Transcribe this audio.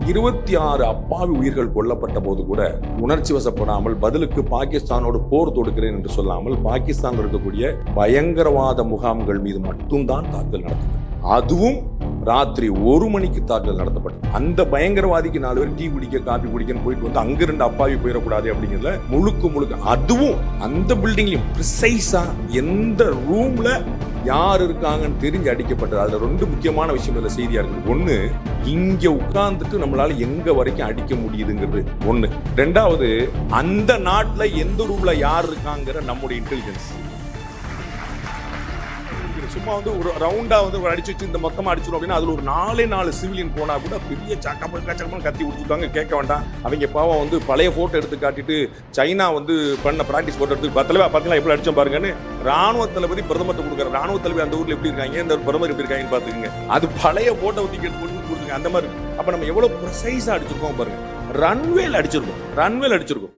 26 அப்பாவி உயிர்கள் கொல்லப்பட்ட போது கூட உணர்ச்சி வசப்படாமல் பதிலுக்கு பாகிஸ்தானோடு போர் தொடுக்கிறேன் என்று சொல்லாமல் பாகிஸ்தான் இருக்கக்கூடிய பயங்கரவாத முகாம்கள் மீது மட்டும்தான் தாக்குதல் நடத்தப்பட்டது. அதுவும் ராத்திரி 1 மணிக்கு தாக்குதல் நடத்தப்பட்டது. அந்த பயங்கரவாதிக்கு 4 பேர் டீ குடிக்க காபி குடிக்கன்னு போயிட்டு வந்து அங்க 2 அப்பாவி போயிடக்கூடாது அப்படிங்கிறதுல முழுக்க அதுவும் அந்த பில்டிங்லயும் ப்ரிசைஸா எந்த ரூம்ல யார் இருக்காங்கன்னு தெரிஞ்சு அடிக்கப்பட்டது. அதுல 2 முக்கியமான விஷயம் இதுல செய்தியா இருக்குது. ஒண்ணு, இங்க உட்கார்ந்துட்டு நம்மளால எங்க வரைக்கும் அடிக்க முடியுதுங்கிறது ஒண்ணு. 2வது, அந்த நாட்டுல எந்த ரூம்ல யார் இருக்காங்கிற நம்முடைய இன்டெலிஜென்ஸ். சும்மா வந்து ஒரு ரவுண்டா வந்து அடிச்சு வச்சு இந்த மொத்தமா அடிச்சிடும் அப்படின்னா அதுல ஒரு 4 சிவிலியன் போனா கூட பெரிய சாக்கா கத்தி விட்டுருக்காங்க. கேட்க வேண்டாம். அவங்க பாவம் வந்து பழைய போட்டோ எடுத்து காட்டிட்டு சைனா வந்து பண்ண பிராக்டிஸ் போட்டோ எடுத்து பார்த்தீங்களா எப்படி அடிச்சோம் பாருங்கன்னு ராணுவ தளபதி பிரதமர்கிட்ட கொடுக்குற ராணுவ தளபதி அந்த ஊர்ல எப்படி இருக்காங்க, இந்த பிரதமர் எப்படி இருக்காங்கன்னு பாத்துக்கங்க. அது பழைய போட்டோ ஊத்தி கேட்டு கொடுத்துருங்க. அந்த மாதிரி அப்ப நம்ம எவ்வளவு ப்ரிசைஸா அடிச்சிருக்கோம் பாருங்க. ரன்வேல அடிச்சிருக்கோம்.